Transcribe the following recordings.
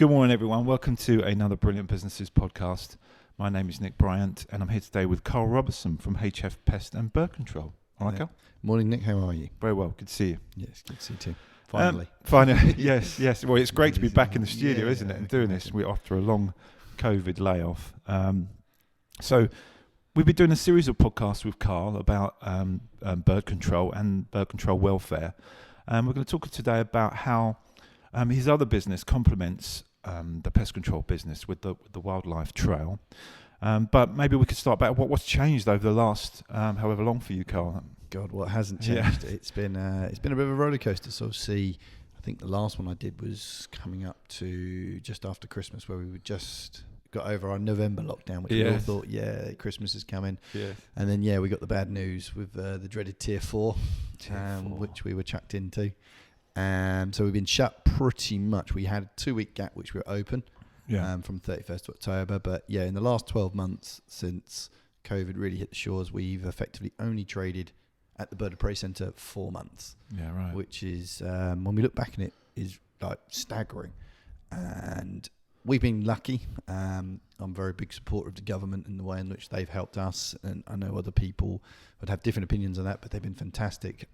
Good morning, everyone. Welcome to another Brilliant Businesses podcast. My name is Nick Bryant, and I'm here today with Karl Robertson from HF Pest and Bird Control. All right, Karl? Morning, Nick. How are you? Very well. Good to see you. Yes, good to see you too. Finally. Finally, yes. Well, it's great to be back in the studio, isn't it, and doing this. We're after a long COVID layoff. So we've been doing a series of podcasts with Karl about bird control and bird control welfare. We're going to talk today about how his other business complements the pest control business with the wildlife trail. But maybe we could start back. What's changed over the last however long for you, Karl? God, what hasn't changed? Yeah. It's been a bit of a roller coaster. So see, I think the last one I did was coming up to just after Christmas, where we would just got over our November lockdown, which we all thought, Christmas is coming. Yes. And then we got the bad news with the dreaded Tier 4, which we were chucked into. So we've been shut pretty much. We had a 2-week gap which we were open from 31st of October. But in the last 12 months since COVID really hit the shores, we've effectively only traded at the Bird of Prey Centre 4 months. Yeah, right. Which is, when we look back on it, is like staggering. And we've been lucky. I'm a very big supporter of the government and the way in which they've helped us. And I know other people would have different opinions on that, but they've been fantastic.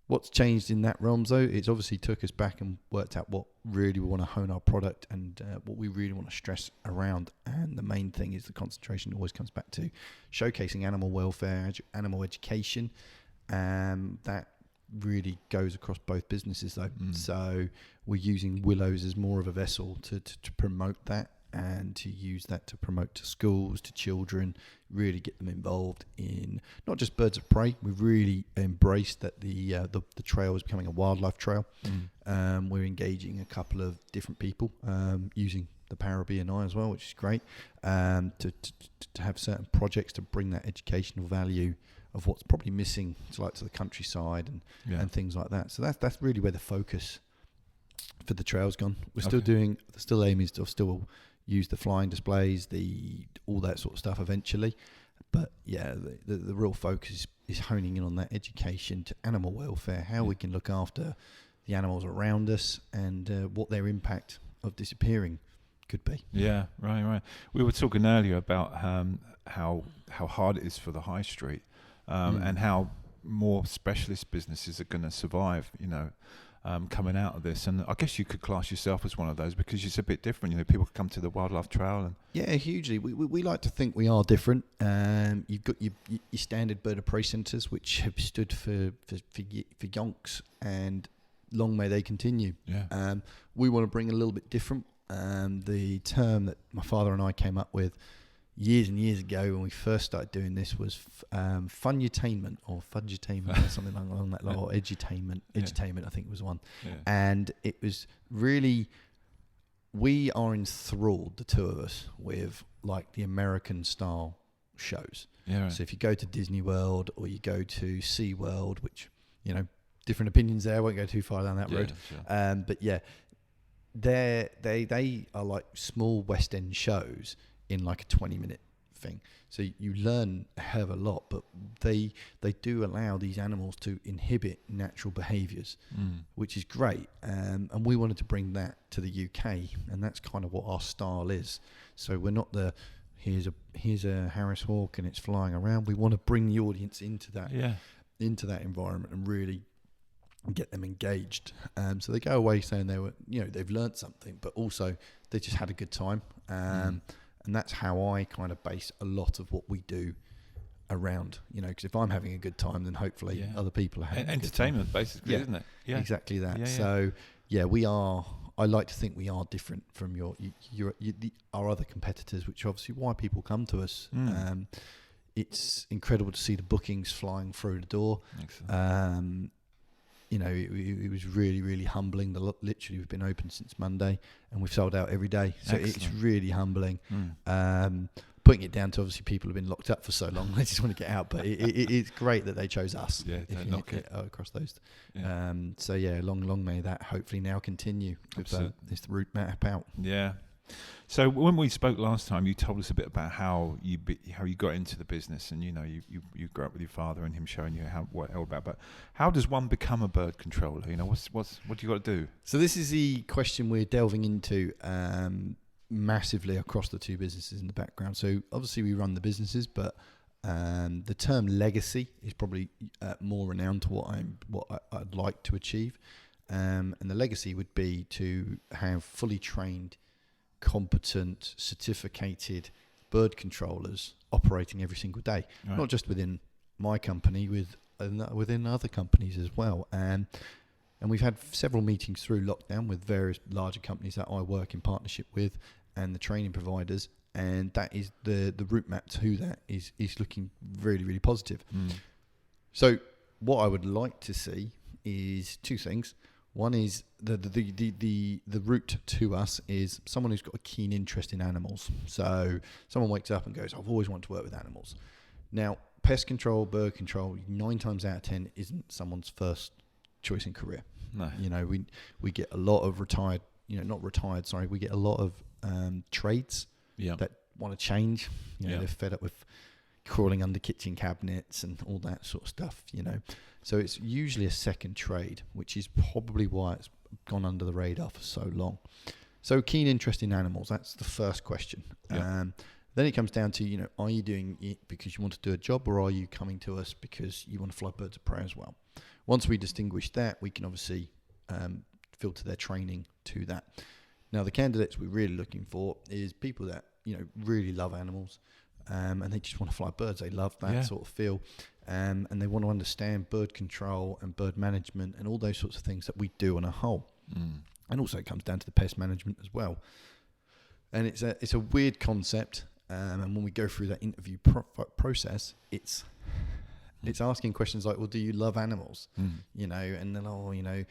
What's changed in that realm, though, it's obviously took us back and worked out what really we want to hone our product and what we really want to stress around. And the main thing is the concentration always comes back to showcasing animal welfare, animal education. That really goes across both businesses, though. So we're using Willows as more of a vessel to promote that and to use that to promote to schools, to children, really get them involved in not just birds of prey. We've really embraced that the trail is becoming a wildlife trail. We're engaging a couple of different people using the power of BNI as well, which is great, to have certain projects to bring that educational value of what's probably missing to the countryside and things like that. So that's really where the focus for the trail's gone. We're still doing, the aim is to still use the flying displays, all that sort of stuff eventually. But the real focus is honing in on that education to animal welfare, how we can look after the animals around us and what their impact of disappearing could be. Yeah, right. We were talking earlier about how hard it is for the high street and how more specialist businesses are going to survive, coming out of this. And I guess you could class yourself as one of those because it's a bit different. People can come to the wildlife trail. Hugely. We like to think we are different. You've got your standard bird of prey centres, which have stood for yonks, and long may they continue. We want to bring a little bit different. The term that my father and I came up with years and years ago when we first started doing this was funutainment or fudgetainment or something along that line, or edutainment. Edutainment, I think was one. And it was really, we are enthralled, the two of us, with the American style shows. So if you go to Disney World or you go to Sea World, which, different opinions there, I won't go too far down that road. Sure. But they are like small West End shows in a 20-minute thing. So you learn a hell of a lot, but they do allow these animals to inhibit natural behaviours, which is great. And we wanted to bring that to the UK, and that's kind of what our style is. So we're not here's a Harris hawk and it's flying around. We want to bring the audience into that environment and really get them engaged. So they go away saying they've learnt something, but also they just had a good time. And that's how I kind of base a lot of what we do around, because if I'm having a good time, then hopefully other people are having entertainment, basically, isn't it? Yeah, exactly that. So we are. I like to think we are different from our other competitors, which are obviously why people come to us. It's incredible to see the bookings flying through the door. Excellent. It was really, really humbling. Literally, we've been open since Monday, and we've sold out every day. So Excellent. It's really humbling. Putting it down to obviously people have been locked up for so long, they just want to get out. But it's great that they chose us. Across those. Long may that hopefully now continue with this route map out. Yeah. So when we spoke last time, you told us a bit about how you got into the business, and you grew up with your father and him showing you what all about. But how does one become a bird controller? What do you got to do? So this is the question we're delving into massively across the two businesses in the background. So obviously we run the businesses, but the term legacy is probably more renowned to what I'd like to achieve, and the legacy would be to have fully trained, competent, certificated bird controllers operating every single day, right. Not just within my company, within other companies as well. And we've had several meetings through lockdown with various larger companies that I work in partnership with and the training providers, and that is the route map to that is looking really, really positive. So what I would like to see is two things. One is the route to us is someone who's got a keen interest in animals. So someone wakes up and goes, I've always wanted to work with animals. Now, pest control, bird control, 9 times out of 10 isn't someone's first choice in career. No. We get a lot of we get a lot of trades that want to change. They're fed up with crawling under kitchen cabinets and all that sort of stuff, So it's usually a second trade, which is probably why it's gone under the radar for so long. So keen interest in animals, that's the first question. Yeah. Then it comes down to, are you doing it because you want to do a job, or are you coming to us because you want to fly birds of prey as well? Once we distinguish that, we can obviously filter their training to that. Now, the candidates we're really looking for is people that, really love animals, and they just want to fly birds. They love that sort of feel, and they want to understand bird control and bird management and all those sorts of things that we do on a whole. And also it comes down to the pest management as well. And it's a weird concept, and when we go through that interview process, it's asking questions like, well, do you love animals? And then,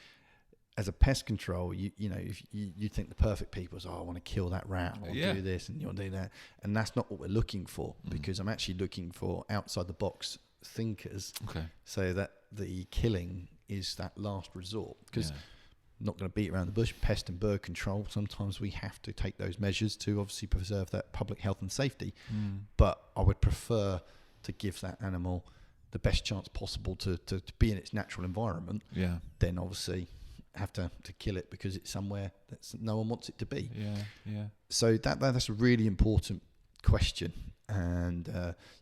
as a pest control, if you think the perfect people is, I want to kill that rat, or do this, and you want to do that. And that's not what we're looking for, because I'm actually looking for outside the box thinkers. Okay. So that the killing is that last resort, because I'm not going to beat around the bush. Pest and bird control, sometimes we have to take those measures to obviously preserve that public health and safety. But I would prefer to give that animal the best chance possible to be in its natural environment. Then obviously have to kill it because it's somewhere that no one wants it to be. So that's a really important question. And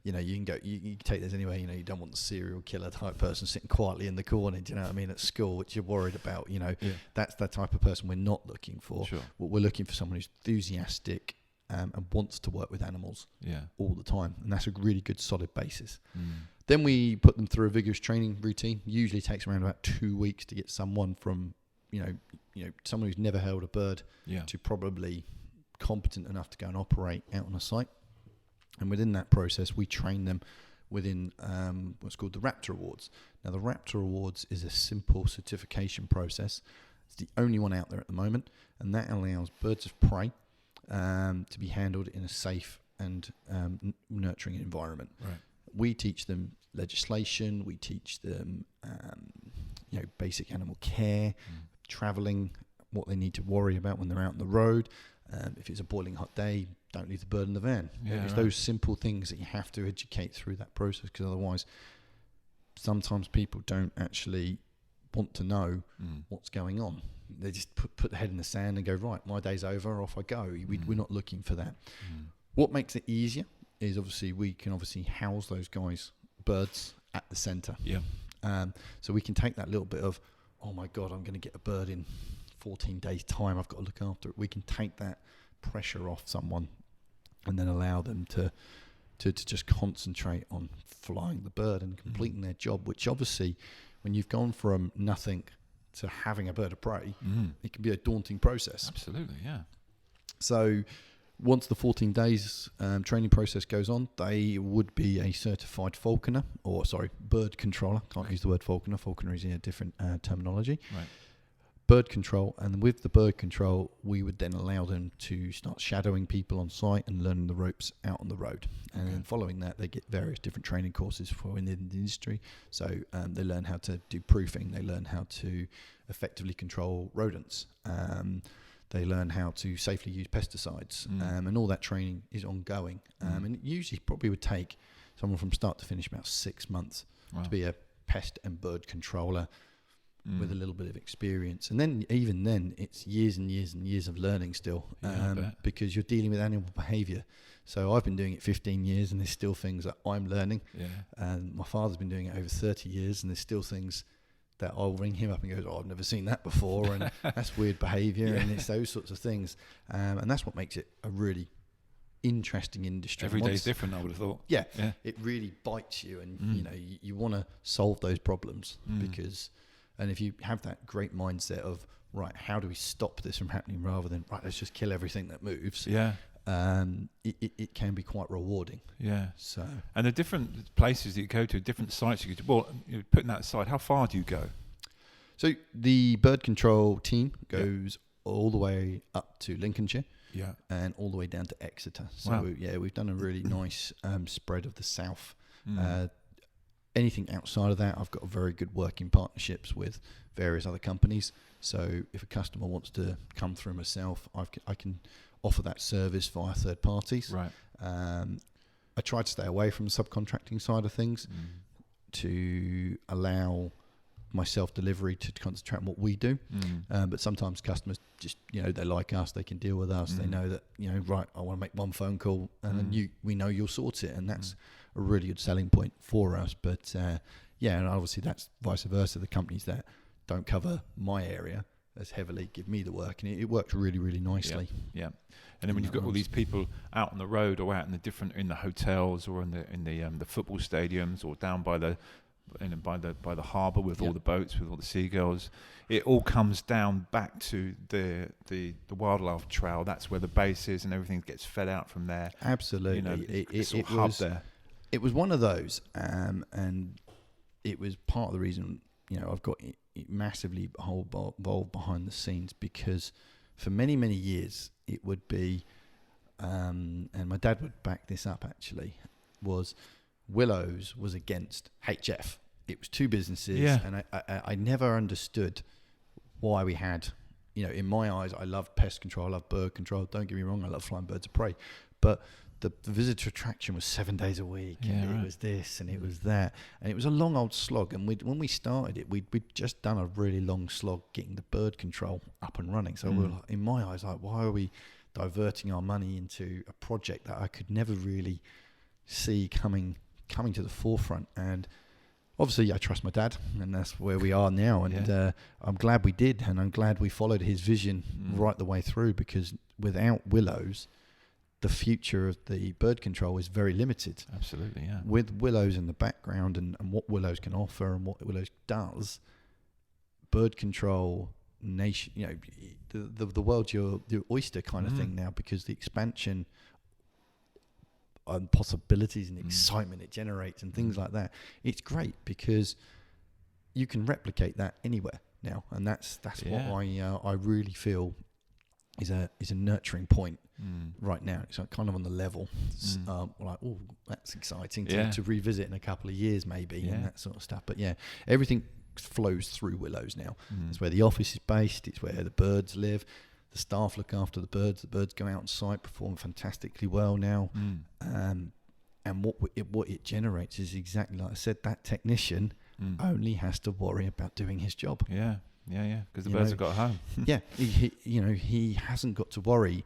you can go, you can take this anyway. You don't want the serial killer type person sitting quietly in the corner, do you know what I mean, at school, which you're worried about. That's the type of person we're not looking for. Sure. What we're looking for, someone who's enthusiastic and wants to work with animals all the time, and that's a really good solid basis. Then we put them through a vigorous training routine. Usually takes around about 2 weeks to get someone from someone who's never held a bird to probably competent enough to go and operate out on a site. And within that process, we train them within what's called the Raptor Awards. Now, the Raptor Awards is a simple certification process. It's the only one out there at the moment, and that allows birds of prey to be handled in a safe and nurturing environment. Right. We teach them legislation. We teach them basic animal care, travelling, what they need to worry about when they're out on the road. If it's a boiling hot day, don't leave the bird in the van. It's those simple things that you have to educate through that process, because otherwise sometimes people don't actually want to know what's going on. They just put the head in the sand and go, right, my day's over, off I go. We're not looking for that. What makes it easier is obviously we can house those guys' birds at the centre. So we can take that little bit of, oh my God, I'm going to get a bird in 14 days' time, I've got to look after it. We can take that pressure off someone and then allow them to just concentrate on flying the bird and completing their job, which obviously, when you've gone from nothing to having a bird of prey, it can be a daunting process. Absolutely, yeah. So once the 14 days training process goes on, they would be a certified bird controller. Can't use the word falconer. Falconer is in a different terminology. Right. Bird control, and with the bird control, we would then allow them to start shadowing people on site and learning the ropes out on the road. And then following that, they get various different training courses within the industry. So they learn how to do proofing. They learn how to effectively control rodents. They learn how to safely use pesticides, and all that training is ongoing. And it usually probably would take someone from start to finish about 6 months to be a pest and bird controller with a little bit of experience. And then even then, it's years and years and years of learning still, because you're dealing with animal behaviour. So I've been doing it 15 years, and there's still things that I'm learning. Yeah. And my father's been doing it over 30 years, and there's still things that I'll ring him up and go, I've never seen that before, and that's weird behaviour, and it's those sorts of things. And that's what makes it a really interesting industry. Every day's different, I would have thought. Yeah. It really bites you, and you want to solve those problems because, and if you have that great mindset of, right, how do we stop this from happening, rather than, right, let's just kill everything that moves. Yeah. It can be quite rewarding. Yeah. So, and the different places that you go to, different sites you go to. Well, putting that aside, how far do you go? So the bird control team goes all the way up to Lincolnshire, and all the way down to Exeter. So we've done a really nice spread of the south. Anything outside of that, I've got very good working partnerships with various other companies. So if a customer wants to come through myself, I can offer that service via third parties. Right. I try to stay away from the subcontracting side of things to allow my self-delivery to concentrate on what we do. But sometimes customers just, they like us, they can deal with us. They know that, right, I want to make one phone call, and then we know you'll sort it. And that's a really good selling point for us. But and obviously that's vice versa. The companies that don't cover my area as heavily give me the work, and it works really, really nicely. Yeah. And then when you've got all these people out on the road, or out in the hotels, or in the football stadiums, or down by the harbour with all the boats, with all the seagulls, it all comes down back to the wildlife trail. That's where the base is, and everything gets fed out from there. Absolutely. It was there. It was one of those, and it was part of the reason I've got massively involved behind the scenes, because for many, many years it would be, and my dad would back this up actually, was Willows was against HF. It was two businesses, and I never understood why we had, in my eyes, I love pest control, I love bird control. Don't get me wrong, I love flying birds of prey, but the visitor attraction was 7 days a week, and it was this and it was that, and it was a long old slog. And when we started it, we'd just done a really long slog getting the bird control up and running. So we were, in my eyes, like, why are we diverting our money into a project that I could never really see coming to the forefront? And obviously I trust my dad, and that's where we are now. And I'm glad we did, and I'm glad we followed his vision right the way through, because without Willows, the future of the bird control is very limited. Absolutely, yeah. With Willows in the background, and what Willows can offer and what Willows does, bird control nation, the world's your oyster kind of thing now, because the expansion and possibilities and excitement it generates and things like that, it's great, because you can replicate that anywhere now, and that's what I really feel is a nurturing point right now. It's kind of on the level, like, oh, that's exciting to revisit in a couple of years maybe, and that sort of stuff. But everything flows through Willows now. It's where the office is based, it's where the birds live, the staff look after the birds go out on site, perform fantastically well now. And what it generates is exactly like I said, that technician only has to worry about doing his job. Because the birds have got home. He hasn't got to worry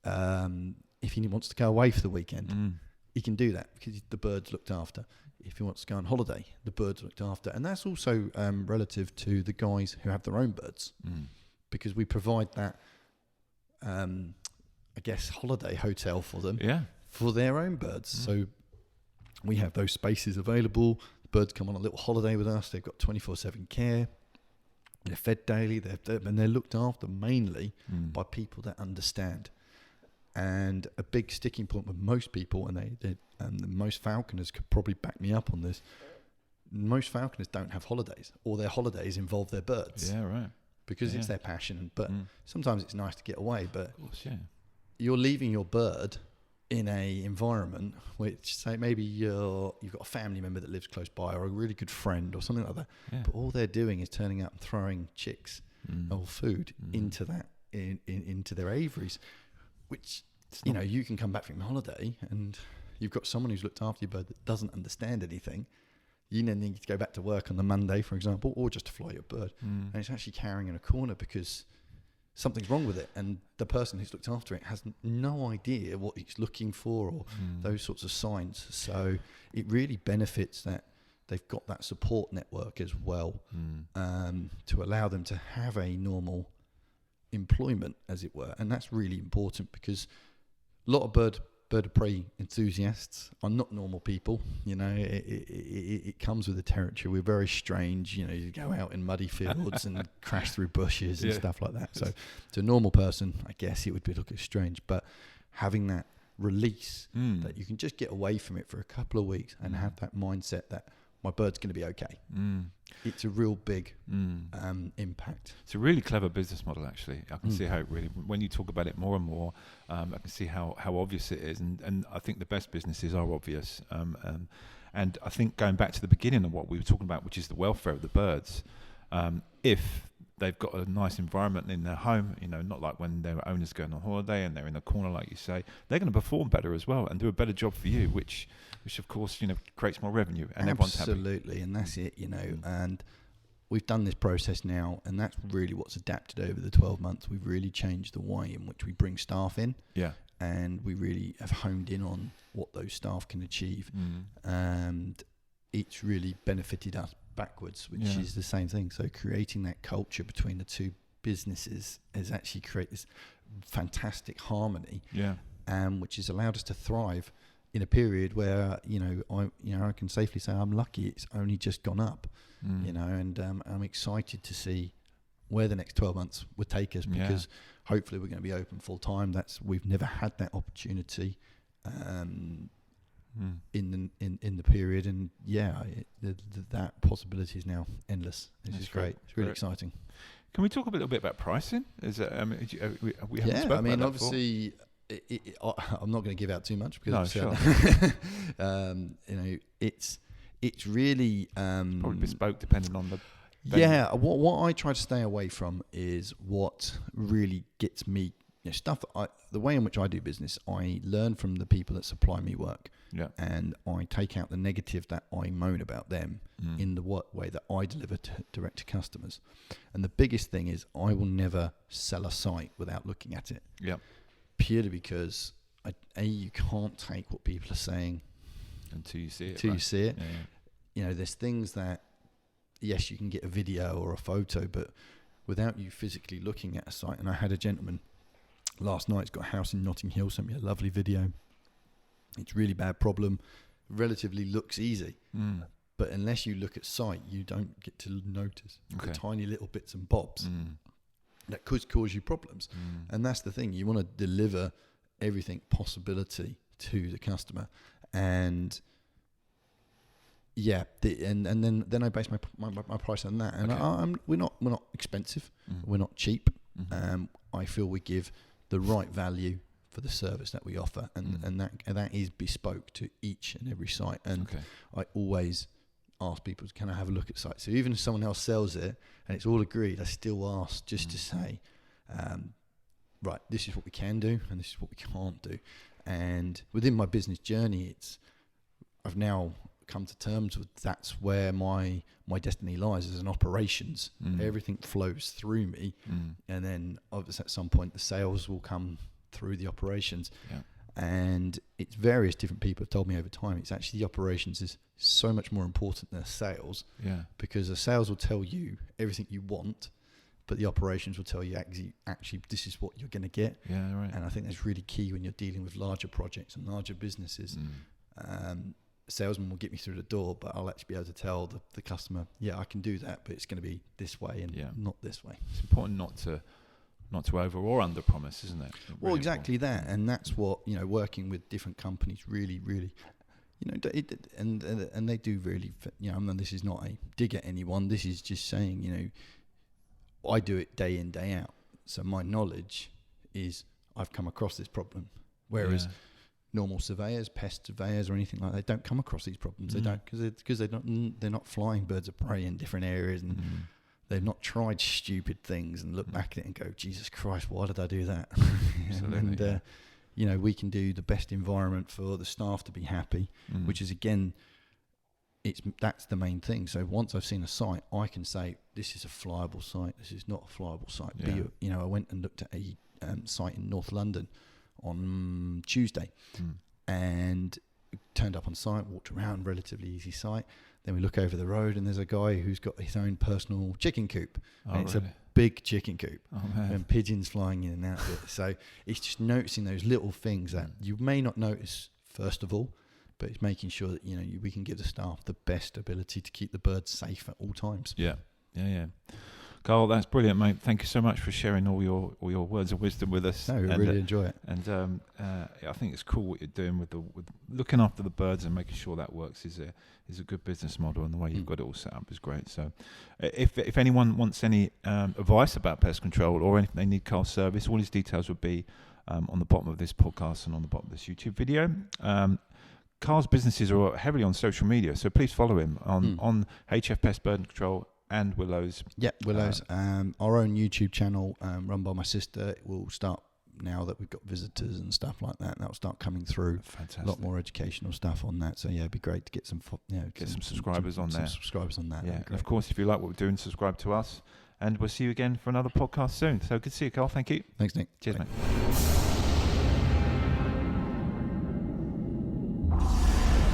if he wants to go away for the weekend. He can do that because the bird's looked after. If he wants to go on holiday, the bird's looked after. And that's also relative to the guys who have their own birds, because we provide that, holiday hotel for them, for their own birds. So we have those spaces available. The birds come on a little holiday with us. They've got 24/7 care. They're fed daily, and they're looked after mainly by people that understand. And a big sticking point with most people, and most falconers could probably back me up on this, most falconers don't have holidays, or their holidays involve their birds. Yeah, right. Because it's their passion. But sometimes it's nice to get away, but of course, you're leaving your bird in a environment which, say, maybe you've got a family member that lives close by, or a really good friend or something like that, but all they're doing is turning up and throwing chicks or food into that into their aviaries, which, you know, you can come back from holiday and you've got someone who's looked after your bird that doesn't understand anything. You then need to go back to work on the Monday, for example, or just to fly your bird. And it's actually carrying in a corner because something's wrong with it. And the person who's looked after it has no idea what it's looking for or those sorts of signs. So it really benefits that they've got that support network as well, to allow them to have a normal employment, as it were. And that's really important because a lot of bird of prey enthusiasts are not normal people. You know, it comes with the territory. We're very strange. You know, you go out in muddy fields and crash through bushes and stuff like that. So to a normal person, I guess it would be looking strange. But having that release, that you can just get away from it for a couple of weeks and have that mindset that my bird's going to be okay. It's a real big impact. It's a really clever business model, actually. I can see how it really, when you talk about it more and more, I can see how obvious it is. And I think the best businesses are obvious. And I think going back to the beginning of what we were talking about, which is the welfare of the birds, if they've got a nice environment in their home, you know, not like when their owner's going on holiday and they're in a corner, like you say, they're going to perform better as well and do a better job for you, which of course, you know, creates more revenue and everyone's happy. Absolutely, and that's it, you know, and we've done this process now, and that's really what's adapted over the 12 months. We've really changed the way in which we bring staff in. Yeah. And we really have honed in on what those staff can achieve. And it's really benefited us backwards, which is the same thing. So creating that culture between the two businesses has actually created this fantastic harmony, which has allowed us to thrive in a period where, I can safely say I'm lucky it's only just gone up, you know, and I'm excited to see where the next 12 months would take us, because hopefully we're going to be open full time. We've never had that opportunity in the period, and that possibility is now endless. It's great. It's really exciting. Can we talk a little bit about pricing? Is it? We haven't spoken I mean, about obviously, I'm not going to give out too much because it's really probably bespoke depending on the venue. Yeah. What I try to stay away from is what really gets me. Stuff. The way in which I do business, I learn from the people that supply me work, and I take out the negative that I moan about them in the way that I deliver direct to customers. And the biggest thing is I will never sell a site without looking at it. Yeah. Purely because you can't take what people are saying until you see it. Yeah. You know, there's things that yes, you can get a video or a photo, but without you physically looking at a site. And I had a gentleman last night, he's got a house in Notting Hill, sent me a lovely video. It's really bad problem, relatively looks easy, but unless you look at site, you don't get to notice the tiny little bits and bobs that could cause you problems. And that's the thing, you want to deliver everything possibility to the customer. And and then I base my price on that. And we're not expensive, we're not cheap. I feel we give the right value for the service that we offer, and that is bespoke to each and every site. And I always ask people, can I have a look at sites? So even if someone else sells it and it's all agreed, I still ask just to say, right, this is what we can do and this is what we can't do. And within my business journey, I've now come to terms with that's where my destiny lies as an operations. Everything flows through me, and then obviously at some point the sales will come through the operations. And it's various different people have told me over time, it's actually the operations is so much more important than the sales, because the sales will tell you everything you want, but the operations will tell you actually this is what you're going to get. And I think that's really key when you're dealing with larger projects and larger businesses. Salesman will get me through the door, but I'll actually be able to tell the customer, I can do that, but it's going to be this way and not this way. It's important not to over or under promise, isn't it? Really well, exactly important. That, and that's what, working with different companies really, really, and they do really, and this is not a dig at anyone. This is just saying, I do it day in, day out. So my knowledge is I've come across this problem, whereas normal surveyors, pest surveyors, or anything like that, don't come across these problems. They don't, because they're not flying birds of prey in different areas, and they've not tried stupid things and look back at it and go, Jesus Christ, why did I do that? Absolutely. And you know, we can do the best environment for the staff to be happy, which is, again, that's the main thing. So once I've seen a site, I can say, this is a flyable site, this is not a flyable site. Yeah. You know, I went and looked at a site in North London on Tuesday and turned up on site, walked around, relatively easy site. Then we look over the road and there's a guy who's got his own personal chicken coop. And it's a big chicken coop and pigeons flying in and out of it. So it's just noticing those little things that you may not notice first of all, but it's making sure that, you know, we can give the staff the best ability to keep the birds safe at all times. Yeah. Karl, that's brilliant, mate. Thank you so much for sharing all your words of wisdom with us. No, we really enjoy it. And I think it's cool what you're doing with looking after the birds and making sure that works is a good business model, and the way you've got it all set up is great. So if anyone wants any advice about pest control, or if they need Karl's service, all his details would be on the bottom of this podcast and on the bottom of this YouTube video. Karl's businesses are heavily on social media, so please follow him on HF Pest Bird Control and Willows. Yeah, Willows. Our own YouTube channel run by my sister. It will start now that we've got visitors and stuff like that. That'll start coming through. Fantastic. A lot more educational stuff on that. So yeah, it'd be great to get some subscribers on there. Some subscribers on that. Yeah, and of course, if you like what we're doing, subscribe to us, and we'll see you again for another podcast soon. So good to see you, Karl. Thank you. Thanks, Nick. Cheers, mate.